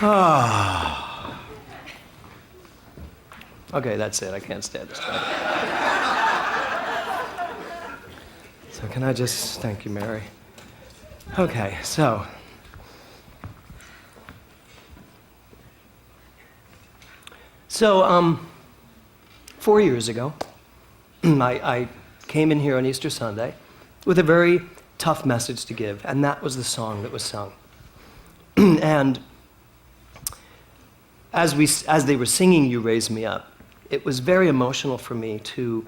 Ah. Okay, that's it. I can't stand this. So can I just, thank you, Mary. Okay, so. So, 4 years ago, I came in here on Easter Sunday with a very tough message to give, and that was the song that was sung. And as they were singing You Raise Me Up, it was very emotional for me to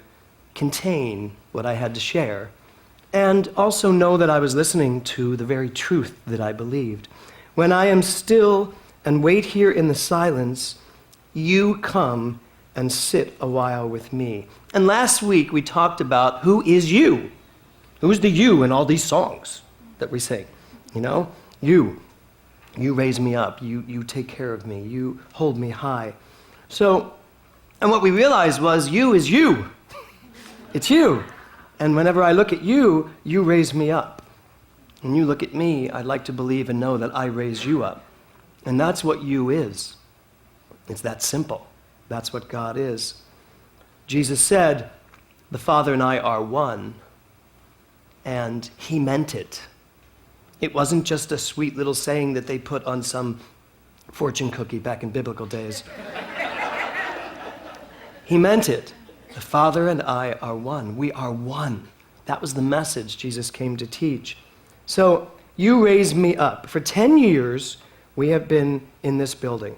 contain what I had to share and also know that I was listening to the very truth that I believed. When I am still and wait here in the silence, you come and sit a while with me. And last week we talked about who is you? Who's the you in all these songs that we sing? You know, you raise me up, you take care of me, you hold me high. So, and what we realized was you is you. It's you. And whenever I look at you, you raise me up. When you look at me, I'd like to believe and know that I raise you up. And that's what you is. It's that simple. That's what God is. Jesus said, the Father and I are one. And he meant it. It wasn't just a sweet little saying that they put on some fortune cookie back in biblical days. He meant it. The Father and I are one. We are one. That was the message Jesus came to teach. So, you raise me up. For 10 years, we have been in this building.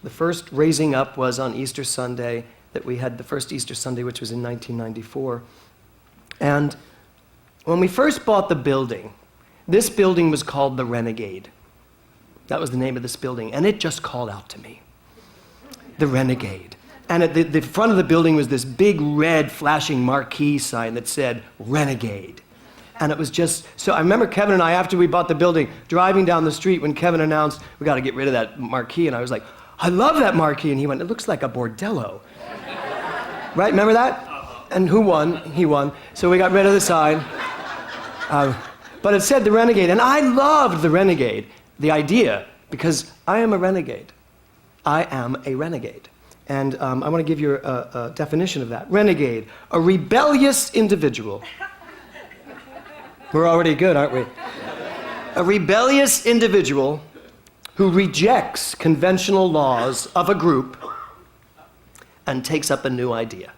The first raising up was on Easter Sunday, that we had the first Easter Sunday, which was in 1994. And when we first bought the building, this building was called the Renegade. That was the name of this building, and it just called out to me. The Renegade. And at the front of the building was this big red flashing marquee sign that said Renegade. And it was just, so I remember Kevin and I, after we bought the building, driving down the street when Kevin announced, we got to get rid of that marquee, and I was like, I love that marquee. And he went, it looks like a bordello. Right, remember that? And who won? He won. So we got rid of the sign. But it said the Renegade, and I loved the Renegade, the idea, because I am a renegade. I am a renegade. And I want to give you a definition of that. Renegade, a rebellious individual. We're already good, aren't we? A rebellious individual who rejects conventional laws of a group and takes up a new idea.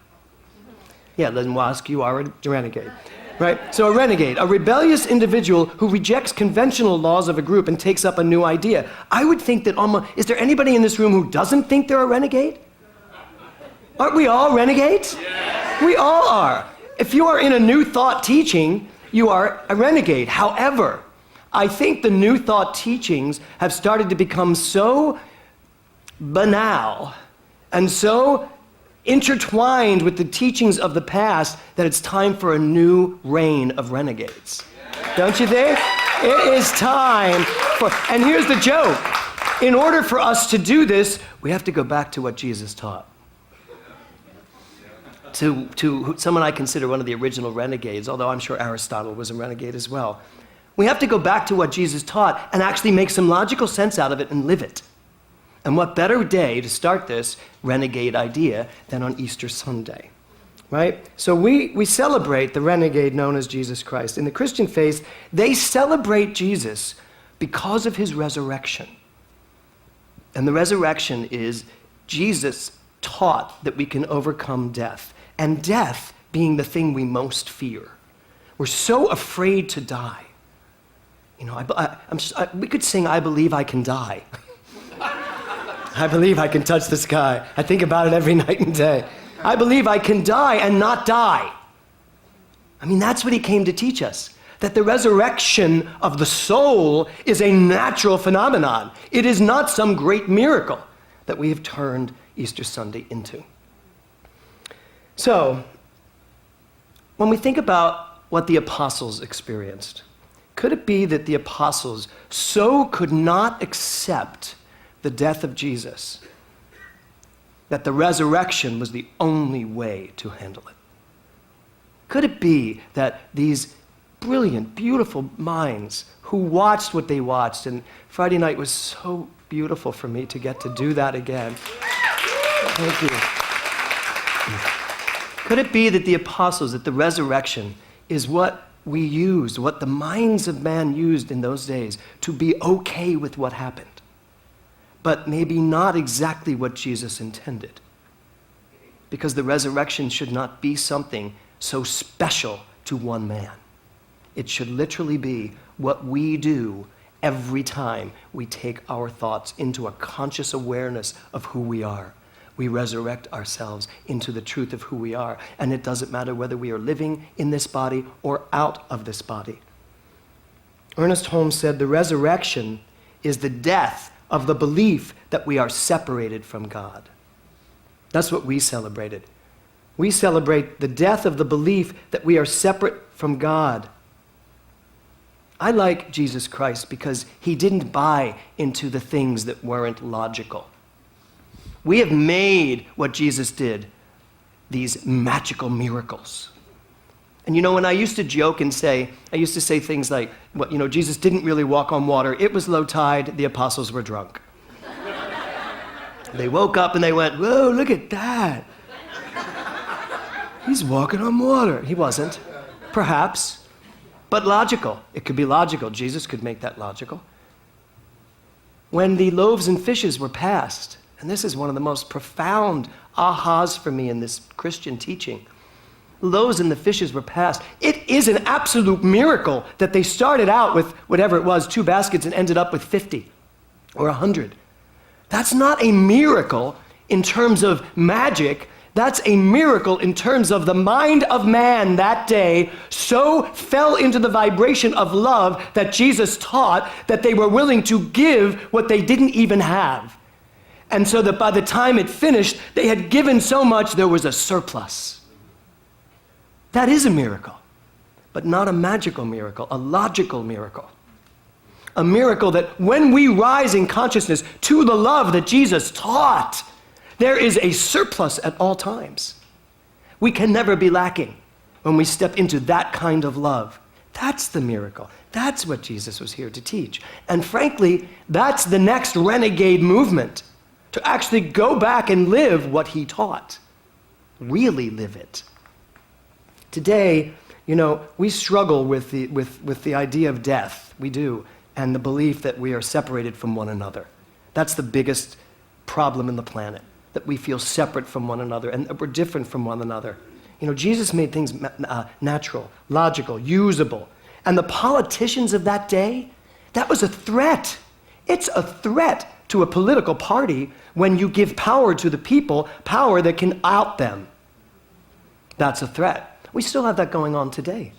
Yeah, then Wask, you are a renegade. Right? So a renegade, a rebellious individual who rejects conventional laws of a group and takes up a new idea. I would think that almost, is there anybody in this room who doesn't think they're a renegade? Aren't we all renegades? Yes. We all are. If you are in a New Thought teaching, you are a renegade. However, I think the New Thought teachings have started to become so banal and so intertwined with the teachings of the past that it's time for a new reign of renegades. Don't you think? It is time for, and here's the joke. In order for us to do this, we have to go back to what Jesus taught. To someone I consider one of the original renegades, although I'm sure Aristotle was a renegade as well. We have to go back to what Jesus taught and actually make some logical sense out of it and live it. And what better day to start this renegade idea than on Easter Sunday, right? So we celebrate the renegade known as Jesus Christ. In the Christian faith, they celebrate Jesus because of his resurrection. And the resurrection is Jesus taught that we can overcome death, and death being the thing we most fear. We're so afraid to die. You know, we could sing, I believe I can die. I believe I can touch the sky. I think about it every night and day. I believe I can die and not die. I mean, that's what he came to teach us, that the resurrection of the soul is a natural phenomenon. It is not some great miracle that we have turned Easter Sunday into. So, when we think about what the apostles experienced, could it be that the apostles so could not accept the death of Jesus that the resurrection was the only way to handle it? Could it be that these brilliant, beautiful minds who watched what they watched, and Friday night was so beautiful for me to get to do that again. Thank you. Could it be that the apostles, that the resurrection is what we used, what the minds of man used in those days to be okay with what happened, but maybe not exactly what Jesus intended? Because the resurrection should not be something so special to one man. It should literally be what we do every time we take our thoughts into a conscious awareness of who we are. We resurrect ourselves into the truth of who we are. And it doesn't matter whether we are living in this body or out of this body. Ernest Holmes said, the resurrection is the death of the belief that we are separated from God. That's what we celebrated. We celebrate the death of the belief that we are separate from God. I like Jesus Christ because he didn't buy into the things that weren't logical. We have made what Jesus did these magical miracles. And you know, when I used to joke and say, I used to say things like, well, you know, Jesus didn't really walk on water. It was low tide. The apostles were drunk. They woke up and they went, whoa, look at that. He's walking on water. He wasn't, perhaps, but logical. It could be logical. Jesus could make that logical. When the loaves and fishes were passed, and this is one of the most profound ahas for me in this Christian teaching. Loaves and the fishes were passed. It is an absolute miracle that they started out with whatever it was, 2 baskets, and ended up with 50 or 100. That's not a miracle in terms of magic. That's a miracle in terms of the mind of man that day so fell into the vibration of love that Jesus taught that they were willing to give what they didn't even have. And so that by the time it finished, they had given so much there was a surplus. That is a miracle, but not a magical miracle, a logical miracle. A miracle that when we rise in consciousness to the love that Jesus taught, there is a surplus at all times. We can never be lacking when we step into that kind of love. That's the miracle. That's what Jesus was here to teach. And frankly, that's the next renegade movement, to actually go back and live what he taught. Really live it. Today, you know, we struggle with the idea of death. We do. And the belief that we are separated from one another. That's the biggest problem in the planet, that we feel separate from one another and that we're different from one another. You know, Jesus made things natural, logical, usable. And the politicians of that day, that was a threat. It's a threat to a political party when you give power to the people, power that can out them. That's a threat. We still have that going on today.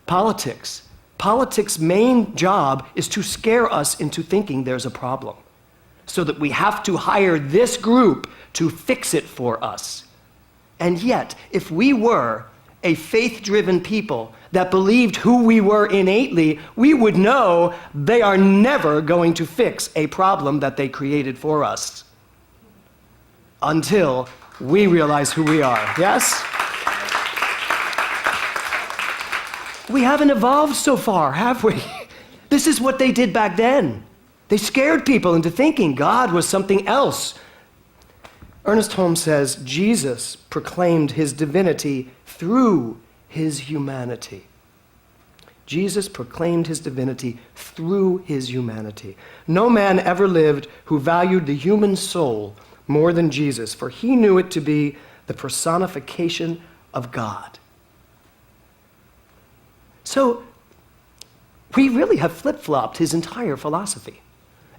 Politics. Politics' main job is to scare us into thinking there's a problem, so that we have to hire this group to fix it for us. And yet, if we were a faith-driven people that believed who we were innately, we would know they are never going to fix a problem that they created for us until we realize who we are. Yes? We haven't evolved so far, have we? This is what they did back then. They scared people into thinking God was something else. Ernest Holmes says, Jesus proclaimed his divinity through his humanity. Jesus proclaimed his divinity through his humanity. No man ever lived who valued the human soul more than Jesus, for he knew it to be the personification of God. So we really have flip-flopped his entire philosophy.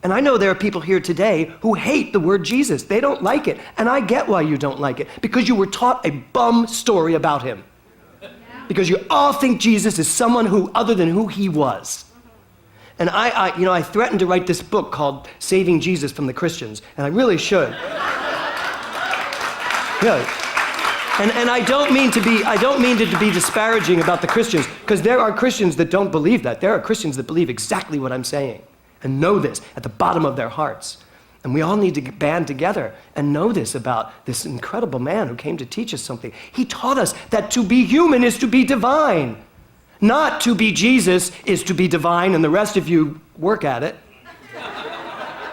And I know there are people here today who hate the word Jesus. They don't like it. And I get why you don't like it, because you were taught a bum story about him. Because you all think Jesus is someone who, other than who he was. And I threatened to write this book called Saving Jesus from the Christians, and I really should. Really. And I don't mean to be disparaging about the Christians, because there are Christians that don't believe that. There are Christians that believe exactly what I'm saying and know this at the bottom of their hearts. And we all need to band together and know this about this incredible man who came to teach us something. He taught us that to be human is to be divine. Not to be Jesus is to be divine and the rest of you work at it.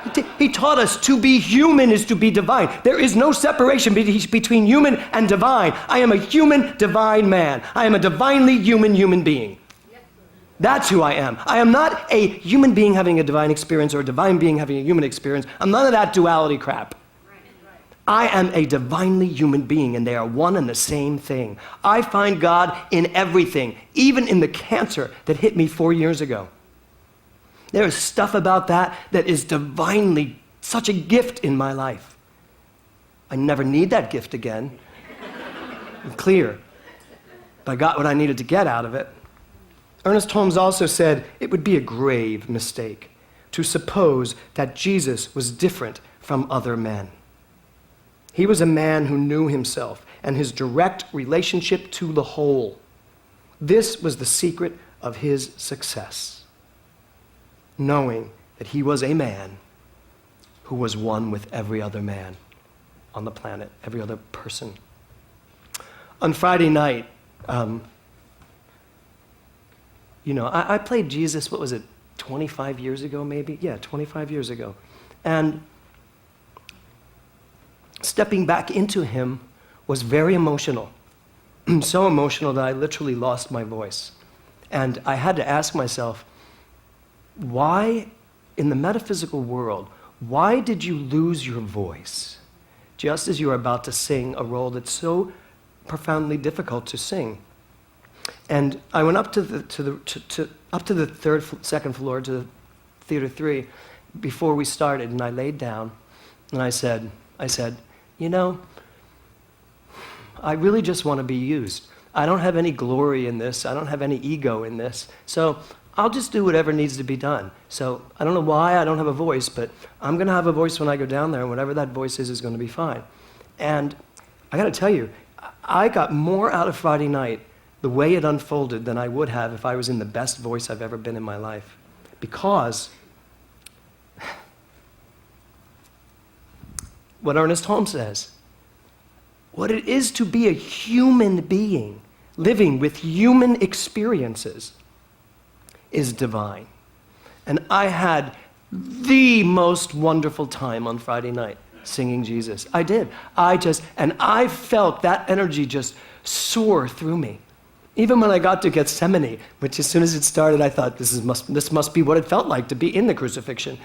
He He taught us to be human is to be divine. There is no separation between human and divine. I am a human, divine man. I am a divinely human being. That's who I am. I am not a human being having a divine experience or a divine being having a human experience. I'm none of that duality crap. I am a divinely human being, and they are one and the same thing. I find God in everything, even in the cancer that hit me 4 years ago. There is stuff about that is divinely such a gift in my life. I never need that gift again. I'm clear. But I got what I needed to get out of it. Ernest Holmes also said it would be a grave mistake to suppose that Jesus was different from other men. He was a man who knew himself and his direct relationship to the whole. This was the secret of his success, knowing that he was a man who was one with every other man on the planet, every other person. On Friday night, I played Jesus, what was it, 25 years ago maybe? Yeah, 25 years ago. And stepping back into him was very emotional. So emotional that I literally lost my voice. And I had to ask myself, why, in the metaphysical world, why did you lose your voice just as you were about to sing a role that's so profoundly difficult to sing? And I went up to the second floor, to Theater 3, before we started, and I laid down, and I said, I really just want to be used. I don't have any glory in this. I don't have any ego in this. So I'll just do whatever needs to be done. So I don't know why I don't have a voice, but I'm going to have a voice when I go down there, and whatever that voice is going to be fine. And I got to tell you, I got more out of Friday night the way it unfolded than I would have if I was in the best voice I've ever been in my life. Because what Ernest Holmes says, what it is to be a human being living with human experiences is divine. And I had the most wonderful time on Friday night singing Jesus. I did. And I felt that energy just soar through me. Even when I got to Gethsemane, which as soon as it started, I thought, this must be what it felt like to be in the crucifixion.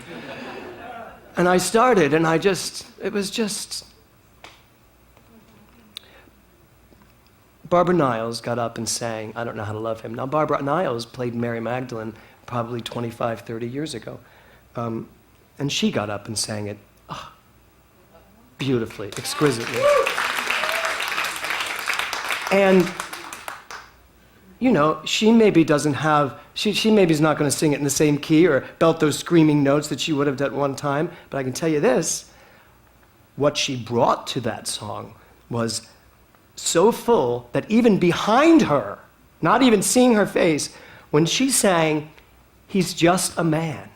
And I started, and it was just... Barbara Niles got up and sang, I Don't Know How to Love Him. Now, Barbara Niles played Mary Magdalene probably 25, 30 years ago. And she got up and sang it beautifully, exquisitely. And, she maybe doesn't have, she maybe is not going to sing it in the same key or belt those screaming notes that she would have done one time, but I can tell you this, what she brought to that song was so full that even behind her, not even seeing her face, when she sang, "He's just a man,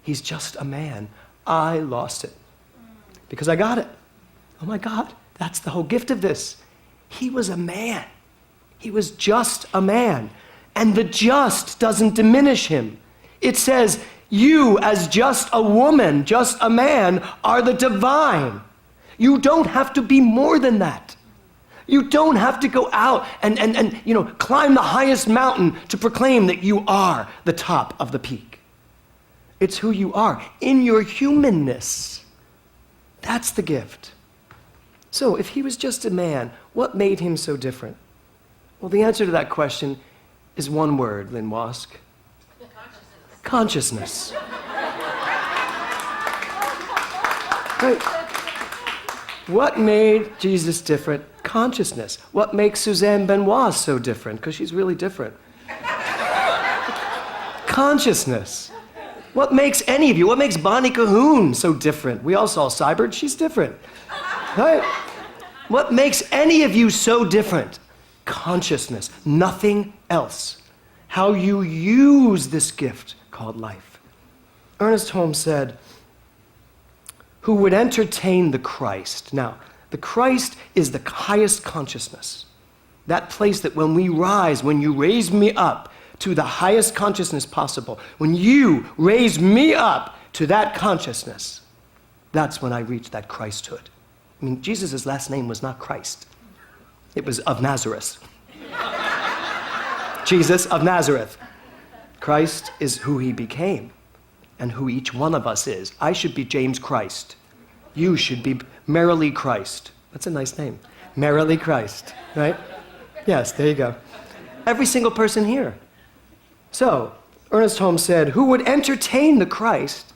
he's just a man," I lost it. Because I got it. Oh my God, that's the whole gift of this. He was a man. He was just a man. And the just doesn't diminish him. It says, you as just a woman, just a man, are the divine. You don't have to be more than that. You don't have to go out and climb the highest mountain to proclaim that you are the top of the peak. It's who you are in your humanness. That's the gift. So if he was just a man, what made him so different? Well, the answer to that question is one word, Lynn Wask. Consciousness. Right. What made Jesus different? Consciousness. What makes Suzanne Benoit so different? Because she's really different. Consciousness. What makes any of you, what makes Bonnie Cahoon so different? We all saw Cybert, she's different. Right? What makes any of you so different? Consciousness, nothing else. How you use this gift called life. Ernest Holmes said, who would entertain the Christ. Now, the Christ is the highest consciousness. That place that when we rise, when you raise me up to the highest consciousness possible, when you raise me up to that consciousness, that's when I reached that Christhood. I mean, Jesus' last name was not Christ. It was of Nazareth. Jesus of Nazareth. Christ is who he became and who each one of us is. I should be James Christ. You should be Merrily Christ. That's a nice name. Merrily Christ, right? Yes, there you go. Every single person here. So, Ernest Holmes said, who would entertain the Christ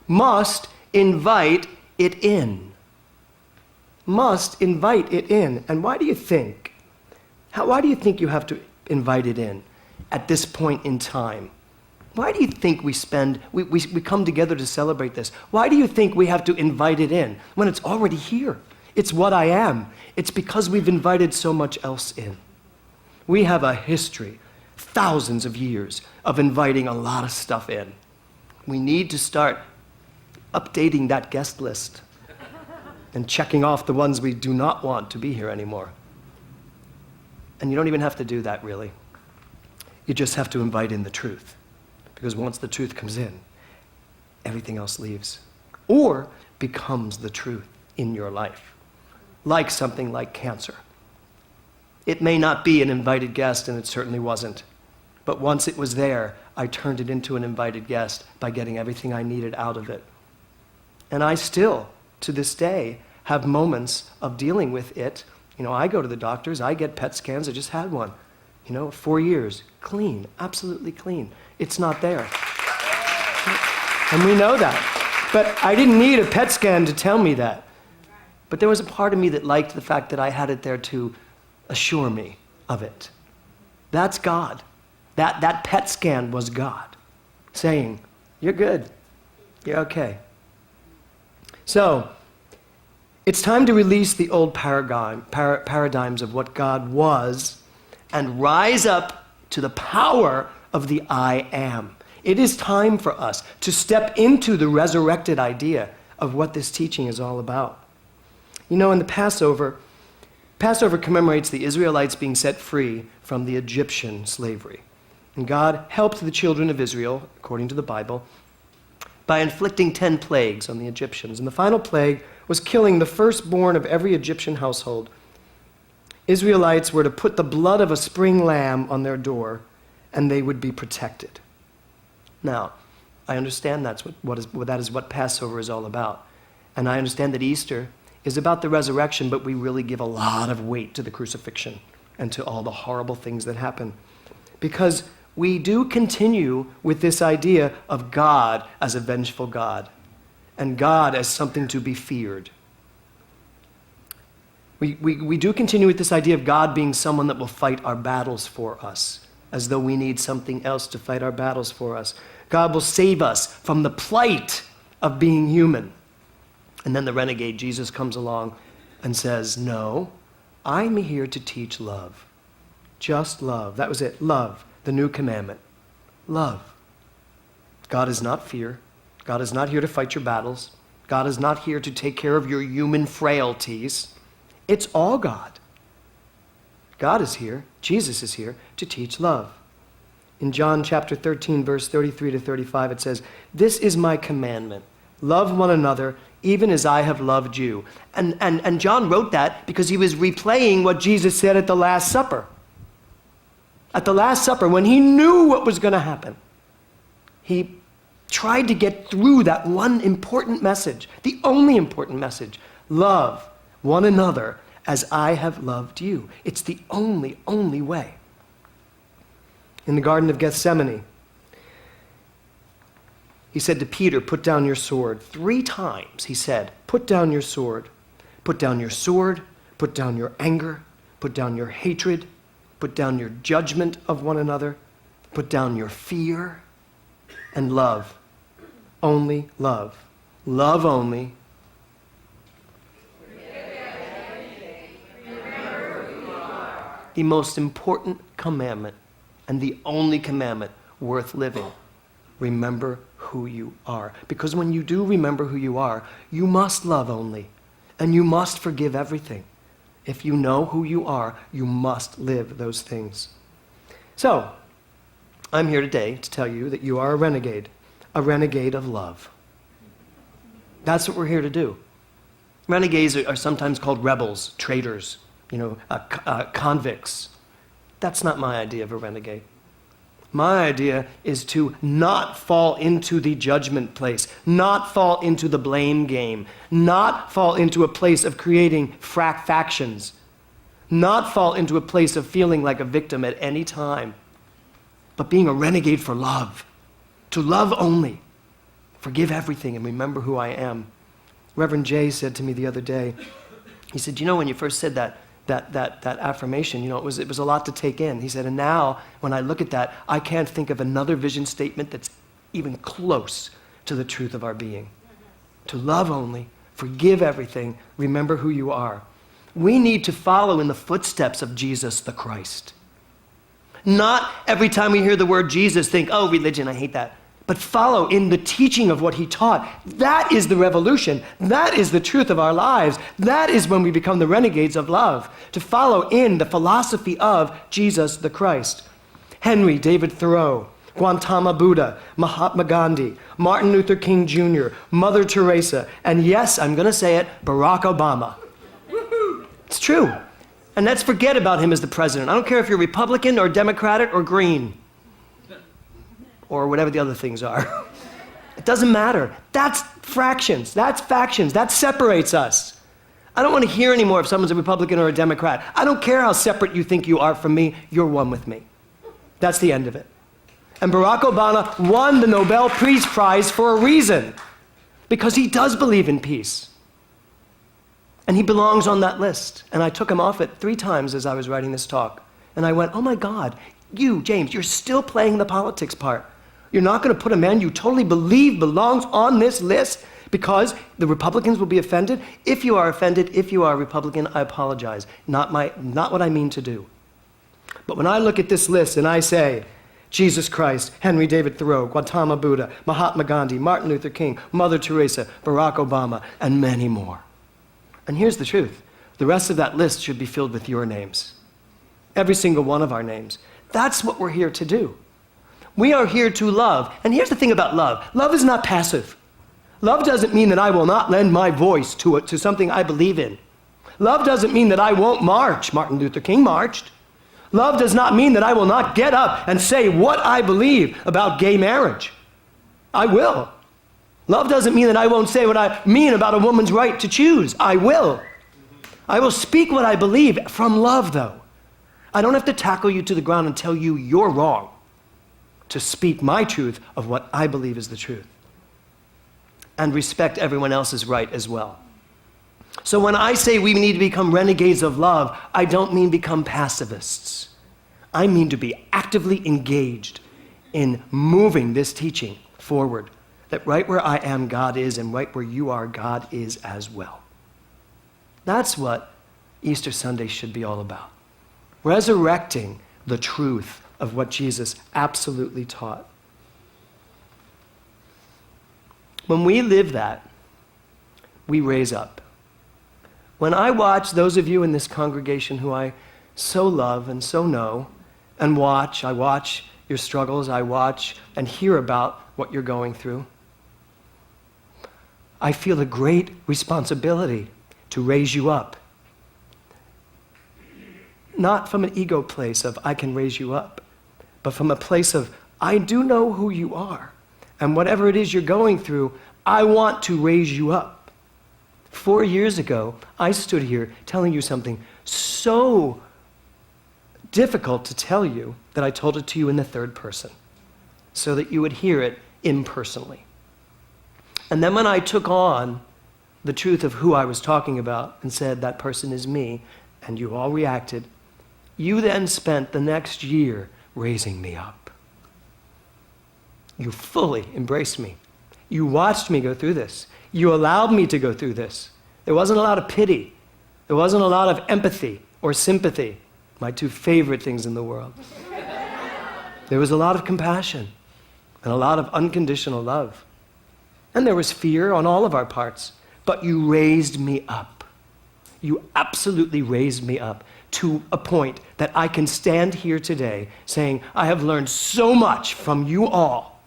must invite it in. Must invite it in. And why do you think? Why do you think you have to invite it in at this point in time? Why do you think we come together to celebrate this? Why do you think we have to invite it in when it's already here? It's what I am. It's because we've invited so much else in. We have a history, thousands of years, of inviting a lot of stuff in. We need to start updating that guest list and checking off the ones we do not want to be here anymore. And you don't even have to do that, really. You just have to invite in the truth. Because once the truth comes in, everything else leaves. Or becomes the truth in your life. Like something like cancer. It may not be an invited guest, and it certainly wasn't. But once it was there, I turned it into an invited guest by getting everything I needed out of it. And I still, to this day, have moments of dealing with it. You know, I go to the doctors, I get PET scans, I just had one. 4 years, clean, absolutely clean. It's not there. And we know that. But I didn't need a PET scan to tell me that. But there was a part of me that liked the fact that I had it there to assure me of it. That's God. That PET scan was God saying, you're good, you're okay. So, it's time to release the old paradigms of what God was and rise up to the power of the I am. It is time for us to step into the resurrected idea of what this teaching is all about. In the Passover commemorates the Israelites being set free from the Egyptian slavery. And God helped the children of Israel, according to the Bible, by inflicting 10 plagues on the Egyptians. And the final plague was killing the firstborn of every Egyptian household. Israelites were to put the blood of a spring lamb on their door, and they would be protected. Now, I understand that is what Passover is all about. And I understand that Easter is about the resurrection, but we really give a lot of weight to the crucifixion and to all the horrible things that happen. Because we do continue with this idea of God as a vengeful God, and God as something to be feared. We do continue with this idea of God being someone that will fight our battles for us, as though we need something else to fight our battles for us. God will save us from the plight of being human. And then the renegade, Jesus, comes along and says, no, I'm here to teach love. Just love. That was it. Love. The new commandment. Love. God is not fear. God is not here to fight your battles. God is not here to take care of your human frailties. It's all God. God is here, Jesus is here, to teach love. In John chapter 13, verse 33 to 35, it says, this is my commandment. Love one another, even as I have loved you. And John wrote that because he was replaying what Jesus said at the Last Supper. At the Last Supper, when he knew what was going to happen, he tried to get through that one important message, the only important message. Love one another as I have loved you. It's the only way. In the Garden of Gethsemane, he said to Peter, put down your sword. 3 times he said, put down your sword. Put down your sword, put down your anger, put down your hatred, put down your judgment of one another, put down your fear, and love. Only love. Love only. The most important commandment and the only commandment worth living. Remember who you are. Because when you do remember who you are, you must love only. And you must forgive everything. If you know who you are, you must live those things. So, I'm here today to tell you that you are a renegade of love. That's what we're here to do. Renegades are sometimes called rebels, traitors, convicts. That's not my idea of a renegade. My idea is to not fall into the judgment place, not fall into the blame game, not fall into a place of creating factions, not fall into a place of feeling like a victim at any time, but being a renegade for love, to love only, forgive everything, and remember who I am. Reverend Jay said to me the other day, he said, when you first said that affirmation, it was a lot to take in. He said, and now when I look at that, I can't think of another vision statement that's even close to the truth of our being. To love only, forgive everything, remember who you are. We need to follow in the footsteps of Jesus the Christ. Not every time we hear the word Jesus think, oh, religion, I hate that. But follow in the teaching of what he taught. That is the revolution. That is the truth of our lives. That is when we become the renegades of love, to follow in the philosophy of Jesus the Christ. Henry David Thoreau, Gautama Buddha, Mahatma Gandhi, Martin Luther King Jr., Mother Teresa, and yes, I'm going to say it, Barack Obama. It's true. And let's forget about him as the president. I don't care if you're Republican or Democratic or Green, or whatever the other things are. It doesn't matter. That's fractions. That's factions. That separates us. I don't want to hear anymore if someone's a Republican or a Democrat. I don't care how separate you think you are from me. You're one with me. That's the end of it. And Barack Obama won the Nobel Peace Prize for a reason, because he does believe in peace. And he belongs on that list. And I took him off it 3 times as I was writing this talk. And I went, oh my God, you, James, you're still playing the politics part. You're not going to put a man you totally believe belongs on this list because the Republicans will be offended? If you are offended, if you are a Republican, I apologize. Not what I mean to do. But when I look at this list and I say, Jesus Christ, Henry David Thoreau, Gautama Buddha, Mahatma Gandhi, Martin Luther King, Mother Teresa, Barack Obama, and many more. And here's the truth. The rest of that list should be filled with your names. Every single one of our names. That's what we're here to do. We are here to love. And here's the thing about love. Love is not passive. Love doesn't mean that I will not lend my voice to something I believe in. Love doesn't mean that I won't march. Martin Luther King marched. Love does not mean that I will not get up and say what I believe about gay marriage. I will. Love doesn't mean that I won't say what I mean about a woman's right to choose. I will. I will speak what I believe from love, though. I don't have to tackle you to the ground and tell you you're wrong, to speak my truth of what I believe is the truth. And respect everyone else's right as well. So when I say we need to become renegades of love, I don't mean become pacifists. I mean to be actively engaged in moving this teaching forward, that right where I am, God is, and right where you are, God is as well. That's what Easter Sunday should be all about. Resurrecting the truth of what Jesus absolutely taught. When we live that, we raise up. When I watch those of you in this congregation who I so love and so know, and I watch your struggles, I watch and hear about what you're going through, I feel a great responsibility to raise you up. Not from an ego place of I can raise you up, but from a place of I do know who you are. And whatever it is you're going through, I want to raise you up. 4 years ago, I stood here telling you something so difficult to tell you that I told it to you in the third person so that you would hear it impersonally. And then when I took on the truth of who I was talking about and said, that person is me, and you all reacted, you then spent the next year raising me up. You fully embraced me. You watched me go through this. You allowed me to go through this. There wasn't a lot of pity. There wasn't a lot of empathy or sympathy, my 2 favorite things in the world. There was a lot of compassion and a lot of unconditional love. And there was fear on all of our parts. But you raised me up. You absolutely raised me up to a point that I can stand here today saying, I have learned so much from you all.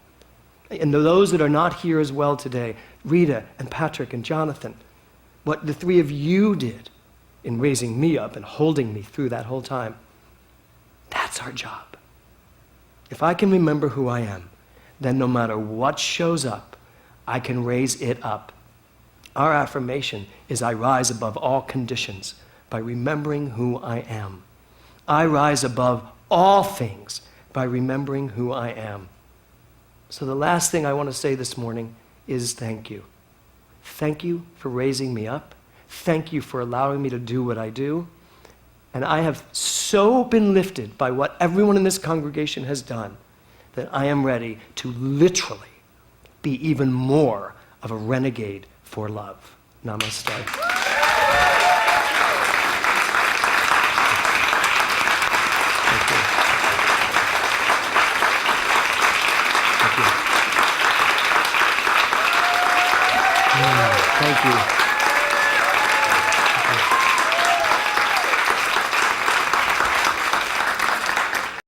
And those that are not here as well today, Rita and Patrick and Jonathan, what the three of you did in raising me up and holding me through that whole time. That's our job. If I can remember who I am, then no matter what shows up, I can raise it up. Our affirmation is I rise above all conditions by remembering who I am. I rise above all things by remembering who I am. So the last thing I want to say this morning is thank you. Thank you for raising me up. Thank you for allowing me to do what I do. And I have so been lifted by what everyone in this congregation has done that I am ready to literally be even more of a renegade for love. Namaste. Thank you. Thank you. Thank you.